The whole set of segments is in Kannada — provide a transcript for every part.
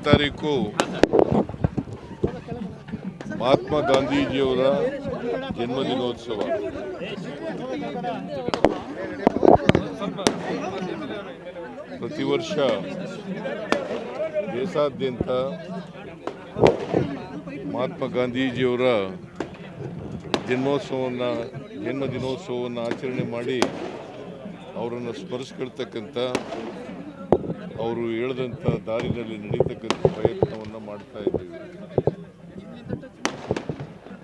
ತಾರೀಕು ಮಹಾತ್ಮ ಗಾಂಧೀಜಿಯವರ ಜನ್ಮದಿನೋತ್ಸವ. ಪ್ರತಿ ವರ್ಷ ದೇಶಾದ್ಯಂತ ಮಹಾತ್ಮ ಗಾಂಧೀಜಿಯವರ ಜನ್ಮದಿನೋತ್ಸವವನ್ನು ಆಚರಣೆ ಮಾಡಿ ಅವರನ್ನು ಸ್ಮರಿಸ್ಕೊಳ್ತಕ್ಕಂಥ, ಅವರು ಹೇಳಿದಂಥ ದಾರಿನಲ್ಲಿ ನಡೀತಕ್ಕಂಥ ಪ್ರಯತ್ನವನ್ನು ಮಾಡ್ತಾ ಇದ್ದೀವಿ.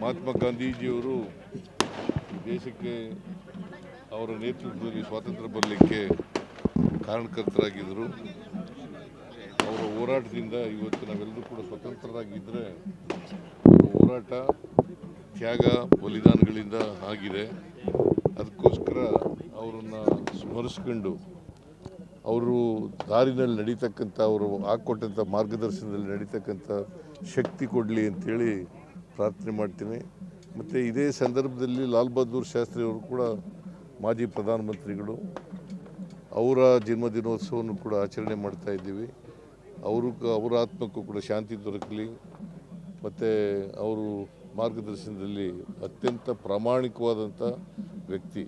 ಮಹಾತ್ಮ ಗಾಂಧೀಜಿಯವರು ದೇಶಕ್ಕೆ ಅವರ ನೇತೃತ್ವದಲ್ಲಿ ಸ್ವಾತಂತ್ರ್ಯ ಬರಲಿಕ್ಕೆ ಕಾರಣಕರ್ತರಾಗಿದ್ದರು. ಅವರ ಹೋರಾಟದಿಂದ ಇವತ್ತು ನಾವೆಲ್ಲರೂ ಕೂಡ ಸ್ವತಂತ್ರರಾಗಿದ್ದರೆ ಅವರ ಹೋರಾಟ ತ್ಯಾಗ ಬಲಿದಾನಗಳಿಂದ ಆಗಿದೆ. ಅದಕ್ಕೋಸ್ಕರ ಅವರನ್ನು ಸ್ಮರಿಸ್ಕೊಂಡು ಅವರು ದಾರಿನಲ್ಲಿ ನಡೀತಕ್ಕಂಥ, ಅವರು ಹಾಕ್ಕೊಟ್ಟಂಥ ಮಾರ್ಗದರ್ಶನದಲ್ಲಿ ನಡೀತಕ್ಕಂಥ ಶಕ್ತಿ ಕೊಡಲಿ ಅಂಥೇಳಿ ಪ್ರಾರ್ಥನೆ ಮಾಡ್ತೀನಿ. ಮತ್ತು ಇದೇ ಸಂದರ್ಭದಲ್ಲಿ ಲಾಲ್ ಬಹದ್ದೂರ್ ಶಾಸ್ತ್ರಿ ಅವರು ಕೂಡ ಮಾಜಿ ಪ್ರಧಾನಮಂತ್ರಿಗಳು, ಅವರ ಜನ್ಮದಿನೋತ್ಸವವನ್ನು ಕೂಡ ಆಚರಣೆ ಮಾಡ್ತಾ ಇದ್ದೀವಿ. ಅವರ ಆತ್ಮಕ್ಕೂ ಕೂಡ ಶಾಂತಿ ದೊರಕಲಿ. ಮತ್ತು ಅವರು ಮಾರ್ಗದರ್ಶನದಲ್ಲಿ ಅತ್ಯಂತ ಪ್ರಾಮಾಣಿಕವಾದಂಥ ವ್ಯಕ್ತಿ,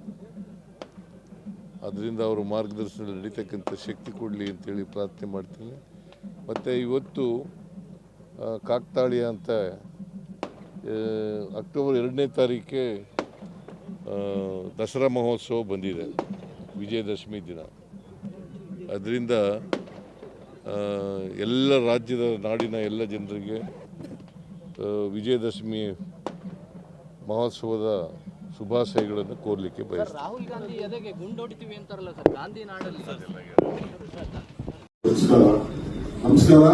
ಅದರಿಂದ ಅವರು ಮಾರ್ಗದರ್ಶನದಲ್ಲಿ ನಡೀತಕ್ಕಂಥ ಶಕ್ತಿ ಕೊಡಲಿ ಅಂತೇಳಿ ಪ್ರಾರ್ಥನೆ ಮಾಡ್ತೀನಿ. ಮತ್ತು ಇವತ್ತು ಕಾಕ್ತಾಳೀಯ ಅಂತ ಅಕ್ಟೋಬರ್ 2ನೇ ತಾರೀಕಿಗೆ ದಸರಾ ಮಹೋತ್ಸವ ಬಂದಿದೆ, ವಿಜಯದಶಮಿ ದಿನ. ಅದರಿಂದ ಎಲ್ಲ ರಾಜ್ಯದ ನಾಡಿನ ಎಲ್ಲ ಜನರಿಗೆ ವಿಜಯದಶಮಿ ಮಹೋತ್ಸವದ ಶುಭಾಶಯಗಳನ್ನು ಕೋರಲಿಕ್ಕೆ ಬಯಸ್ತೀನಿ. ರಾಹುಲ್ ಗಾಂಧಿ ಎದೆಗೆ ಗುಂಡೊಡಿತೀವಿ ಅಂತಾರಲ್ಲ ಸರ್, ಗಾಂಧಿ ನಾಡಲ್ಲಿ. ನಮಸ್ಕಾರ.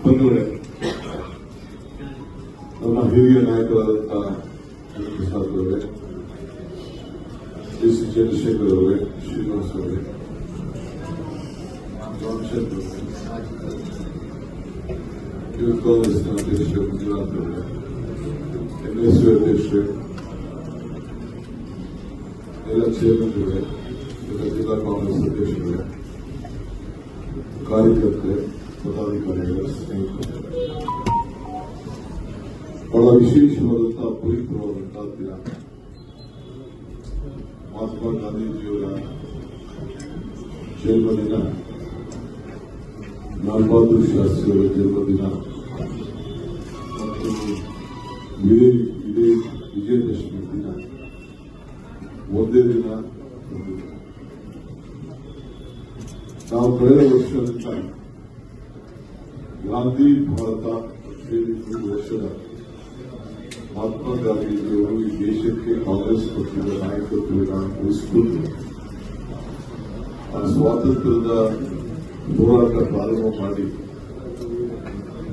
ಬಂಧುಗಳೇ, ನಮ್ಮ ಹಿರಿಯ ನಾಯಕರಾದಂತಹ ಪ್ರಸಾದ್ ಅವರೇ, ಸಿ ಚಂದ್ರಶೇಖರ್ ಅವರೇ, ಶ್ರೀನಿವಾಸ್ ಅವರೇ, ರಾಮಚಂದ್ರ ಅವರೇ, ಯೂತ್ ಕಾಂಗ್ರೆಸ್ನ ಅಧ್ಯಕ್ಷರು ಮಂಜುನಾಥ್ ಅವರೇ, ಎನ್ಎಸ್ಯು ಅಧ್ಯಕ್ಷರೇ, ಎಲ್ಲ ಚೇರ್ಮನ್ಗಳೇ, ಜಿಲ್ಲಾ ಕಾಂಗ್ರೆಸ್ ಅಧ್ಯಕ್ಷರೇ, ಕಾರ್ಯಕರ್ತರೆ, ಪದಾಧಿಕಾರಿಗಳ ಸ್ನೇಹಿತರೆ, ಬಹಳ ವಿಶೇಷವಾದಂತಹ ಪವಿತ್ರವಾದಂತಹ ದಿನ. ಮಹಾತ್ಮ ಗಾಂಧೀಜಿಯವರ ಜನ್ಮದಿನ, ಲಾಲ್ ಬಹದ್ದೂರ್ ಶಾಸ್ತ್ರಿಯವರ ಜನ್ಮದಿನ ಮತ್ತು ಇದೇ ವಿಜಯದಶಮಿ ದಿನ ಒಂದೇ ದಿನ. ನಾವು ಕಳೆದ ವರ್ಷದಿಂದ ಗಾಂಧಿ ಭಾರತ 3 ವರ್ಷದ ಮಹಾತ್ಮ ಗಾಂಧೀಜಿಯವರು ಈ ದೇಶಕ್ಕೆ ಕಾಂಗ್ರೆಸ್ ಪಕ್ಷದ ನಾಯಕತ್ವವನ್ನು ವಹಿಸಿಕೊಂಡು ಆ ಸ್ವಾತಂತ್ರ್ಯದ ಹೋರಾಟ ಪ್ರಾರಂಭ ಮಾಡಿ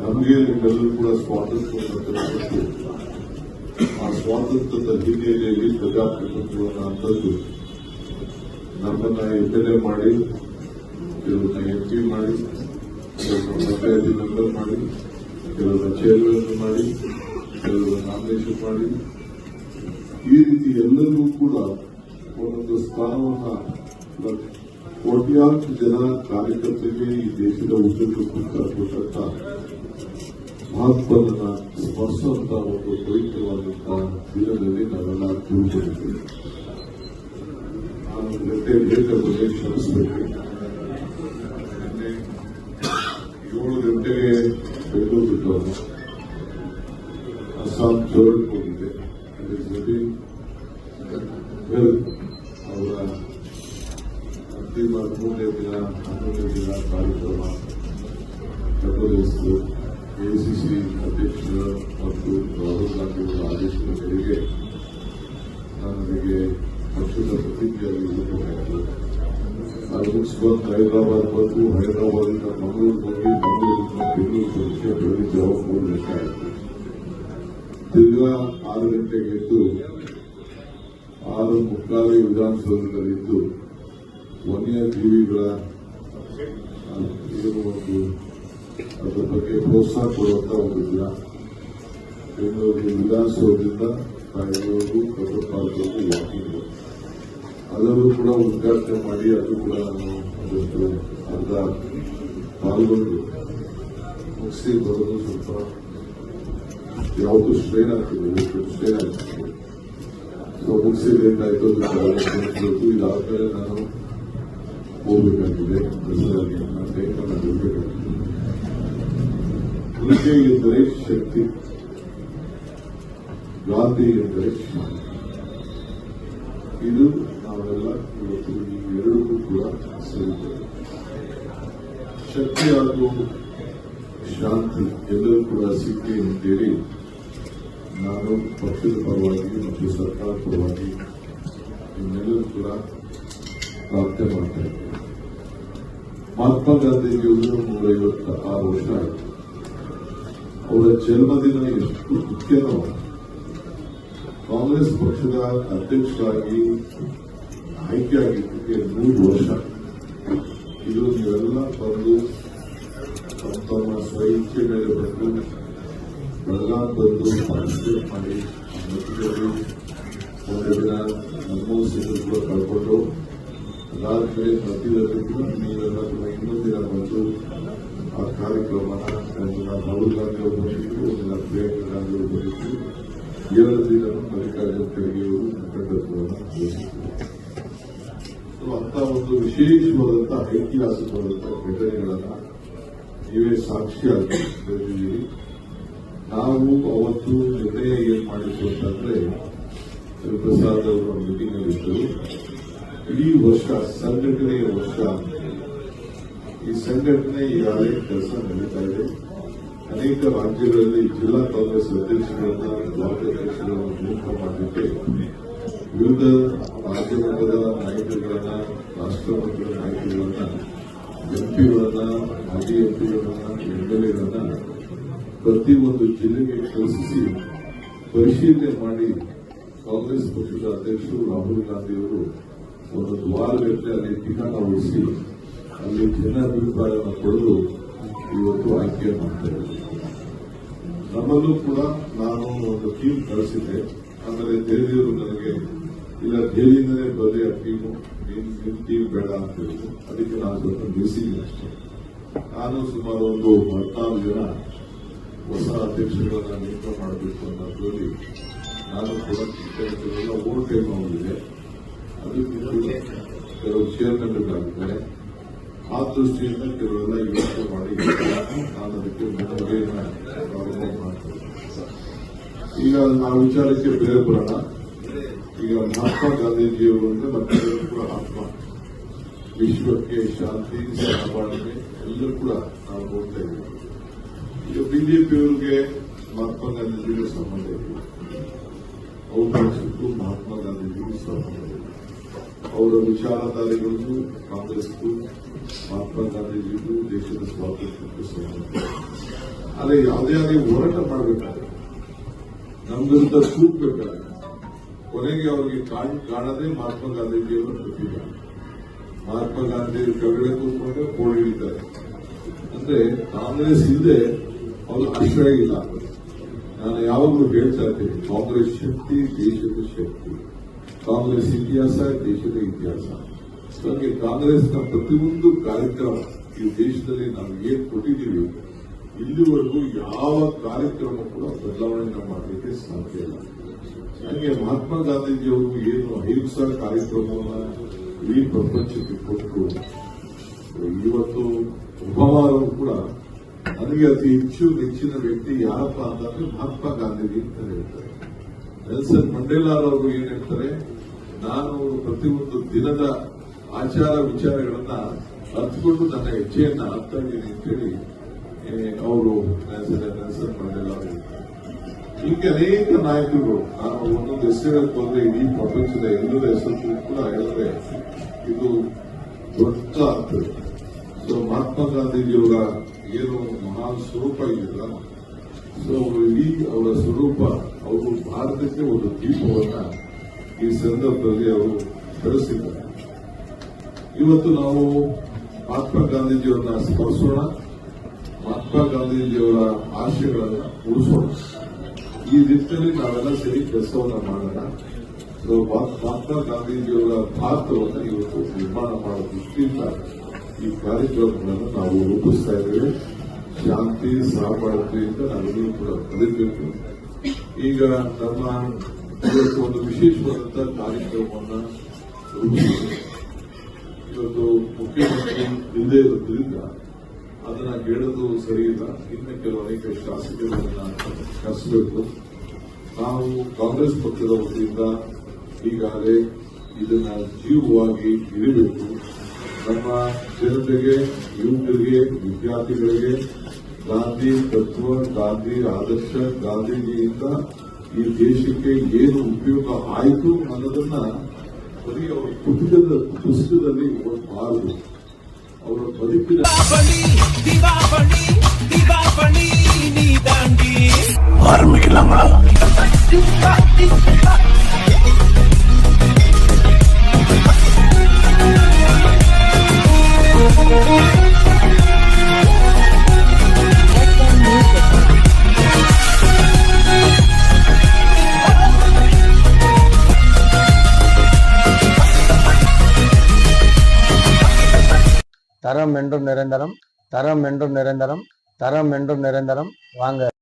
ನಮಗೆ ನಿಮ್ಮೆಲ್ಲರೂ ಕೂಡ ಸ್ವಾತಂತ್ರ್ಯವನ್ನು ತಂದುಕೊಟ್ಟು ಆ ಸ್ವಾತಂತ್ರ್ಯದ ಹಿನ್ನೆಲೆಯಲ್ಲಿ ಪ್ರಜಾಪ್ರಭುತ್ವವನ್ನು ತಂದು ನಮ್ಮನ್ನ ಎಮ್ಎಲ್ಎ ಮಾಡಿ, ಕೆಲವನ್ನ ಎಂಪಿ ಮಾಡಿ, ಕೆಲವನ್ನ ಪಂಚಾಯತಿ ಮೆಂಬರ್ ಮಾಡಿ, ಕೆಲವನ್ನ ಚೇರ್ಮನ್ ಮಾಡಿ, ಕೆಲವನ್ನ ನಾಮಿನೇಷನ್ ಮಾಡಿ, ಈ ರೀತಿ ಎಲ್ಲರಿಗೂ ಕೂಡ ಒಂದೊಂದು ಸ್ಥಾನವನ್ನು ಕೋಟ್ಯಾಂತರ ಜನ ಕಾರ್ಯಕರ್ತರಿಗೆ ಈ ದೇಶದ ಉದ್ದಕ್ಕೂ ಕೊಟ್ಟಂತ ಮಹತ್ವವನ್ನು ಸ್ಮರಿಸುವಂತ ಒಂದು ಪವಿತ್ರವಾದಂತಹ ದಿನದಲ್ಲಿ ನಾವೆಲ್ಲ ತಿಳ್ಕೊಂಡಿದ್ದೀವಿ. ನಾನು ಗಂಟೆ ಲೇಟ್ ಬಗ್ಗೆ ಕ್ಷಮಿಸಬೇಕು. 7 ಗಂಟೆಗೆ ಬೆಂಗಳೂರು ಬಿಟ್ಟವರು ಅಸ್ಸಾಂ ಜೋರ್ಗೆ ಹೋಗಿದೆ. ಅವರ ಅಂತಿಮ 3ನೇ ದಿನ 11ನೇ ದಿನ ಕಾರ್ಯಕ್ರಮ ನಿರ್ವಹಿಸಿತು. ಎಐಸಿಸಿ ಅಧ್ಯಕ್ಷರ ಮತ್ತು ರಾಹುಲ್ ಗಾಂಧಿಯವರ ಆದೇಶದ ಮೇರೆಗೆ ನನಗೆ ಪಕ್ಷದ ಪ್ರತಿನಿಧಿಯಾಗಿ ಇರಬೇಕಾಯಿತು. ನಾನು ಮುಗಿಸ್ಕೊಂಡು ಹೈದರಾಬಾದ್ ಬಂದು, ಹೈದರಾಬಾದಿಂದ ಮಂಗಳೂರು ಹೋಗಿ, ಮಂಗಳೂರಿನ ಬೆಂಗಳೂರು ಪರೀಕ್ಷೆ ಬೆಳಗ್ಗೆ ಜವಾಬ್ ಕೊಡಬೇಕಾಯಿತು. ತಿರ್ಗಾ 6 ಗಂಟೆಗೆ ಎದ್ದು 6:45 ವಿಧಾನಸೌಧದಲ್ಲಿದ್ದು ವನ್ಯಜೀವಿಗಳ ಏನು ಒಂದು ಅದರ ಬಗ್ಗೆ ಪ್ರೋತ್ಸಾಹ ಕೊಡುವಂತ ಒಂದು ದಿನ. ಬೆಂಗಳೂರು ವಿಧಾನಸೌಧದಿಂದ ಬೆಂಗಳೂರು ಕಬ್ಬನ್ ಪಾರ್ಕ್ವರೆಗೂ ವಾಕಿಂಗ್, ಅದನ್ನು ಕೂಡ ಉದ್ಘಾಟನೆ ಮಾಡಿ ಅದು ಕೂಡ ನಾನು ಒಂದಷ್ಟು ಅರ್ಧ ಪಾಲ್ಗೊಂಡು ಮುಗಿಸಿ ಬರೋದು ಸ್ವಲ್ಪ ಯಾವುದು ಸ್ಟ್ರೈನ್ ಆಗ್ತದೆ, ಸ್ಟ್ರೈನ್ ಆಗ್ತದೆ. ಸೊ ಮುಗಿಸಿ ಬೇಕಾಯ್ತು, ಇದಾದ್ಮೇಲೆ ನಾನು ಹೋಗ್ಬೇಕಾಗಿದೆ, ದಸರಾಗೆ ನಾನು ಹೋಗ್ಬೇಕಾಗಿದೆ. ಉಳಿಕೆ ಎಂದರೆ ಶಕ್ತಿ, ಗಾಂಧಿ ಎಂದರೆ ಶಾಂತಿ. ಇದು ನಾವೆಲ್ಲ ಇವತ್ತು ಈ ಎರಡಕ್ಕೂ ಕೂಡ ಸೇರುತ್ತೇವೆ. ಶಕ್ತಿ ಹಾಗೂ ಶಾಂತಿ ಎಲ್ಲರೂ ಕೂಡ ಸಿಕ್ಕಿ ಅಂತೇಳಿ ನಾನು ಪಕ್ಷದ ಪರವಾಗಿ ಮತ್ತು ಸರ್ಕಾರ ಪರವಾಗಿ ಇನ್ನೆಲ್ಲರೂ ಕೂಡ ಪ್ರಾರ್ಥನೆ ಮಾಡ್ತಾ ಇದ್ದೇನೆ. ಮಹಾತ್ಮ ಗಾಂಧೀಜಿಯವರು 156 ವರ್ಷ ಆಯಿತು. ಅವರ ಜನ್ಮದಿನ ಎಷ್ಟು ಮುಖ್ಯನೋ, ಕಾಂಗ್ರೆಸ್ ಪಕ್ಷದ ಅಧ್ಯಕ್ಷರಾಗಿ ಆಯ್ಕೆಯಾಗಿದ್ದಕ್ಕೆ 100 ವರ್ಷ. ಇದು ನೀವೆಲ್ಲ ಬಂದು ತಮ್ಮ ಸ್ವಇಚ್ಛೆ ಮೇಲೆ ಬಂದು ಬೆಳಗಾಂ ಬಂದು ಪಾರ್ಟಿಸಿಪೇಟ್ ಮಾಡಿ ಮಧ್ಯದಲ್ಲಿ ಒಂದು ದಿನ ಮನಮೋಹನ್ ಸಿಂಗ್ ಕೂಡ ಕಳ್ಕೊಂಡು ಅದಾದ್ಮೇಲೆ ಮಧ್ಯದಲ್ಲಿ ಕೂಡ ನೀವೆಲ್ಲ ಕೂಡ ಇನ್ನೊಂದು ದಿನ ಬಂದು ಆ ಕಾರ್ಯಕ್ರಮನ ಒಂದಿನ ರಾಹುಲ್ ಗಾಂಧಿ ಅವರು ಬಂದಿದ್ರು, ಒಂದಿನ ಪ್ರಿಯಾಂಕಾ ಗಾಂಧಿ ಅವರು ಬಂದಿದ್ರು, 2 ದಿನ ಮಲ್ಲಿಕಾರ್ಜುನ ಖರ್ಗೆ ಅವರು ಮುಖಂಡತ್ವವನ್ನು ವಹಿಸಿದ್ರು. ಅಂತ ಒಂದು ವಿಶೇಷವಾದಂತಹ ಐತಿಹಾಸಿಕವಾದಂತಹ ಘಟನೆಗಳನ್ನ ನೀವೇ ಸಾಕ್ಷಿಯಾಗಿದ್ದೀರಿ. ನಾವು ಅವತ್ತು ನಿರ್ಣಯ ಏನ್ ಮಾಡಿದ್ದು ಅಂತಂದ್ರೆ, ಪ್ರಸಾದ್ ಅವರ ಮೀಟಿಂಗ್ ಅಲ್ಲಿ ಇದ್ದರು. ಇಡೀ ವರ್ಷ ಸಂಘಟನೆಯ ವರ್ಷ, ಈ ಸಂಘಟನೆ ಈಗಾಗಲೇ ಕೆಲಸ ನಡೀತಾ ಇದೆ. ಅನೇಕ ರಾಜ್ಯಗಳಲ್ಲಿ ಜಿಲ್ಲಾ ಕಾಂಗ್ರೆಸ್ ಅಧ್ಯಕ್ಷಗಳನ್ನ, ಬ್ಲಾಕ್ ಅಧ್ಯಕ್ಷಗಳನ್ನು ನೇಮಕ ಮಾಡಲಿಕ್ಕೆ ವಿವಿಧ ರಾಜ್ಯ ಮಟ್ಟದ ನಾಯಕರುಗಳನ್ನ, ರಾಷ್ಟ್ರ ಮಟ್ಟದ ನಾಯಕರುಗಳನ್ನ, ಎಂಪಿಗಳನ್ನ, ಮಾಜಿ ಎಂಪಿಗಳನ್ನ, ಎಂಎಲ್ಎಗಳನ್ನ ಪ್ರತಿಯೊಂದು ಜಿಲ್ಲೆಗೆ ಕಳಿಸಿ ಪರಿಶೀಲನೆ ಮಾಡಿ ಕಾಂಗ್ರೆಸ್ ಪಕ್ಷದ ಅಧ್ಯಕ್ಷರು ರಾಹುಲ್ ಗಾಂಧಿಯವರು ಒಂದು ವಾರಗಟ್ಟಲೆ ಅಲ್ಲಿ ಠಿಕಾಣ ವಹಿಸಿ ಅಲ್ಲಿ ಜನ ಅಭಿಪ್ರಾಯವನ್ನು ಪಡೆದು ಇವತ್ತು ಆಯ್ಕೆ ಮಾಡ್ತಾರೆ. ನಮ್ಮಲ್ಲೂ ಕೂಡ ನಾನು ಒಂದು ಟೀಮ್ ಕಳಿಸಿದ್ದೆ. ಆಮೇಲೆ ದೆಹಲಿಯವರು ನನಗೆ ಇಲ್ಲ, ದೆಹಲಿಯಿಂದಲೇ ಬರಲಿ ಆ ಟೀಮು, ನಿಮ್ ಟೀಮ್ ಬೇಡ ಅಂತ ಹೇಳಿದ್ರು. ಅದಕ್ಕೆ ನಾನು ಸ್ವಲ್ಪ ನಿಲ್ಲಿಸಿದ್ದೀನಿ ಅಷ್ಟೇ. ನಾನು ಸುಮಾರು ಒಂದು 14 ಜನ ಹೊಸ ಅಧ್ಯಕ್ಷಗಳನ್ನ ನೇಮಕ ಮಾಡಬೇಕು ಅನ್ನೋದ್ರಲ್ಲಿ ನಾನು ಕೂಡ ಕೆಲವೆಲ್ಲ ಓವರ್ ಟೈಮ್ ಆಗಿದೆ. ಅದಕ್ಕೆ ಕೆಲವು ಚೇರ್ಮನ್ಗಳಾಗಿದ್ದಾರೆ. ಆ ದೃಷ್ಟಿಯಿಂದ ಕೆಲವೆಲ್ಲ ಯೋಚನೆ ಮಾಡಿ ನಾನು ಅದಕ್ಕೆ ಮುನ್ನುಡಿಯನ್ನು ಪ್ರಾರಂಭ ಮಾಡ್ತೇನೆ. ಈಗ ನಾವು ವಿಚಾರಕ್ಕೆ ಬೇರೆ ಬರೋಣ. ಈಗ ಮಹಾತ್ಮ ಗಾಂಧೀಜಿಯವರು ಅಂದ್ರೆ ಮತ್ತೆ ಕೂಡ ಆತ್ಮ, ವಿಶ್ವಕ್ಕೆ ಶಾಂತಿ, ಸಹಬಾಳ್ವೆ ಎಲ್ಲರೂ ಕೂಡ ನಾವು ನೋಡ್ತಾ ಇದ್ದೀವಿ. ಈಗ ಬಿಜೆಪಿಯವರಿಗೆ ಮಹಾತ್ಮ ಗಾಂಧೀಜಿಗೂ ಸಂಬಂಧ ಇಲ್ಲ, ಅವ್ರ ಪಕ್ಷಕ್ಕೂ ಮಹಾತ್ಮ ಗಾಂಧೀಜಿಗೂ ಸಂಬಂಧ ಇಲ್ಲ. ಅವರ ವಿಚಾರಧಾರೆಗಳಿಗೂ ಕಾಂಗ್ರೆಸ್ಗೂ ಮಹಾತ್ಮ ಗಾಂಧೀಜಿಗೂ ದೇಶದ ಸ್ವಾತಂತ್ರ್ಯಕ್ಕೂ ಸಂಬಂಧ. ಆದರೆ ಯಾವುದೇ ಆಗಲಿ ಹೋರಾಟ ಮಾಡಬೇಕಾದ್ರೆ ನಮ್ಮ ವಿರುದ್ಧ ಕೂಗಬೇಕಾದ್ರೆ ಕೊನೆಗೆ ಅವರಿಗೆ ಕಾಣದೆ ಮಹಾತ್ಮ ಗಾಂಧೀಜಿಯವರು ಪ್ರತಿಭೆ. ಮಹಾತ್ಮ ಗಾಂಧಿ ಕೆಳಗಡೆ ಕೂತ್ಕೊಂಡ್ರೆ ಕೋಡಿ ಹಿಡಿತಾರೆ. ಅಂದ್ರೆ ಕಾಂಗ್ರೆಸ್ ಇಲ್ಲದೆ ಅವರು ಆಶ್ರಯ ಇಲ್ಲ. ನಾನು ಯಾವಾಗಲೂ ಹೇಳ್ತಾ ಇದ್ದೇನೆ, ಕಾಂಗ್ರೆಸ್ ಶಕ್ತಿ ದೇಶದ ಶಕ್ತಿ, ಕಾಂಗ್ರೆಸ್ ಇತಿಹಾಸ ದೇಶದ ಇತಿಹಾಸ. ಹಾಗೆ ಕಾಂಗ್ರೆಸ್ನ ಪ್ರತಿಯೊಂದು ಕಾರ್ಯಕ್ರಮ ಈ ದೇಶದಲ್ಲಿ ನಾವು ಏನ್ ಕೊಟ್ಟಿದ್ದೀವಿ, ಇಲ್ಲಿವರೆಗೂ ಯಾವ ಕಾರ್ಯಕ್ರಮ ಕೂಡ ಬದಲಾವಣೆ ಮಾಡಲಿಕ್ಕೆ ಸಾಧ್ಯ ಇಲ್ಲ. ಹಾಗೆ ಮಹಾತ್ಮ ಗಾಂಧೀಜಿಯವರು ಏನು ಅಹಿಂಸಾ ಕಾರ್ಯಕ್ರಮವನ್ನು ಇಡೀ ಪ್ರಪಂಚಕ್ಕೆ ಕೊಟ್ಟರು. ಇವತ್ತು ಒಬ್ಬರು ಕೂಡ ನನಗೆ ಅತಿ ಹೆಚ್ಚು ನೆಚ್ಚಿನ ವ್ಯಕ್ತಿ ಯಾರಪ್ಪ ಅಂತಂದ್ರೆ ಮಹಾತ್ಮ ಗಾಂಧೀಜಿ ಅಂತ ಹೇಳ್ತಾರೆ. ನೆಲ್ಸನ್ ಮಂಡೇಲಾರವರು ಏನ್ ಹೇಳ್ತಾರೆ, ನಾನು ಪ್ರತಿಯೊಂದು ದಿನದ ಆಚಾರ ವಿಚಾರಗಳನ್ನ ಅರ್ಥಕೊಂಡು ನನ್ನ ಹೆಜ್ಜೆಯನ್ನ ಹಾಕ್ತಾ ಇದ್ದೀನಿ ಅಂತೇಳಿ ಅವರು ನೆಲ್ಸನ್ ಮಂಡೇಲಾ ಹೇಳ್ತಾರೆ. ಹೀಗೆ ಅನೇಕ ನಾಯಕರು, ನಾನು ಒಂದೊಂದು ಹೆಸರುಗಳಿಗೆ ಹೋದ್ರೆ ಇಡೀ ಪ್ರಪಂಚದ ಎಲ್ಲರ ಹೆಸರು ಕೂಡ ಹೇಳಿದ್ರೆ ಇದು ದೊಡ್ಡ ಆಗ್ತದೆ. ಸೊ ಮಹಾತ್ಮ ಗಾಂಧೀಜಿಯವರ ಏನು ಮಹಾನ್ ಸ್ವರೂಪ ಇದೆಯಲ್ಲ, ಸೊ ಇಡೀ ಅವರ ಸ್ವರೂಪ, ಅವರು ಭಾರತಕ್ಕೆ ಒಂದು ದೀಪವನ್ನ ಈ ಸಂದರ್ಭದಲ್ಲಿ ಅವರು ಬೆಳೆಸಿದ್ದಾರೆ. ಇವತ್ತು ನಾವು ಮಹಾತ್ಮ ಗಾಂಧೀಜಿಯವರನ್ನ ಸ್ಮರಿಸೋಣ, ಮಹಾತ್ಮ ಗಾಂಧೀಜಿಯವರ ಆಶಯಗಳನ್ನ ಉಳಿಸೋಣ. ಈ ನಿಟ್ಟಿನಲ್ಲಿ ನಾವೆಲ್ಲ ಸೇರಿ ಕೆಲಸವನ್ನ ಮಾಡೋಣ. ಸೊ ಮಹಾತ್ಮ ಗಾಂಧೀಜಿಯವರ ಭಾರತವನ್ನು ಇವತ್ತು ನಿರ್ಮಾಣ ಮಾಡೋ ದೃಷ್ಟಿಯಿಂದ ಈ ಕಾರ್ಯಕ್ರಮಗಳನ್ನು ನಾವು ರೂಪಿಸ್ತಾ ಇದ್ದೇವೆ. ಶಾಂತಿ ಸಹಬಾಳ್ವೆಯಿಂದ ನಾವೆಲ್ಲರೂ ಕೂಡ ಕಲಿಬೇಕು. ಈಗ ನಮ್ಮ ಇವತ್ತು ಒಂದು ವಿಶೇಷವಾದಂತಹ ಕಾರ್ಯಕ್ರಮವನ್ನು ರೂಪಿಸಿದ್ದೇವೆ. ಇವತ್ತು ಮುಖ್ಯಮಂತ್ರಿ ಇಲ್ಲದೆ ಇರೋದ್ರಿಂದ ಅದನ್ನ ಹೇಳೋದು ಸರಿ ಇಲ್ಲ. ಇನ್ನು ಕೆಲವು ಅನೇಕ ಶಾಸಕರನ್ನ ಕರೆಸಬೇಕು. ನಾವು ಕಾಂಗ್ರೆಸ್ ಪಕ್ಷದ ವತಿಯಿಂದ ಈಗಾಗಲೇ ಇದನ್ನ ಜೀವವಾಗಿ ಇರಬೇಕು. ನಮ್ಮ ಜನತೆಗೆ, ಯುವಕರಿಗೆ, ವಿದ್ಯಾರ್ಥಿಗಳಿಗೆ ಗಾಂಧಿ ತತ್ವ, ಗಾಂಧಿ ಆದರ್ಶ, ಗಾಂಧೀಜಿಯಿಂದ ಈ ದೇಶಕ್ಕೆ ಏನು ಉಪಯೋಗ ಆಯಿತು ಅನ್ನೋದನ್ನ ಬರೀ ಅವರ ಪುಸ್ತಕದಲ್ಲಿ ಓದಬಾರದು. ಅವರ ಬದುಕಿನ ஆரம்பிக்கலாங்களா? தரம் என்றும் நிரந்தரம், தரம் என்றும் நிரந்தரம், தரம் என்றும் நிரந்தரம். வாங்க.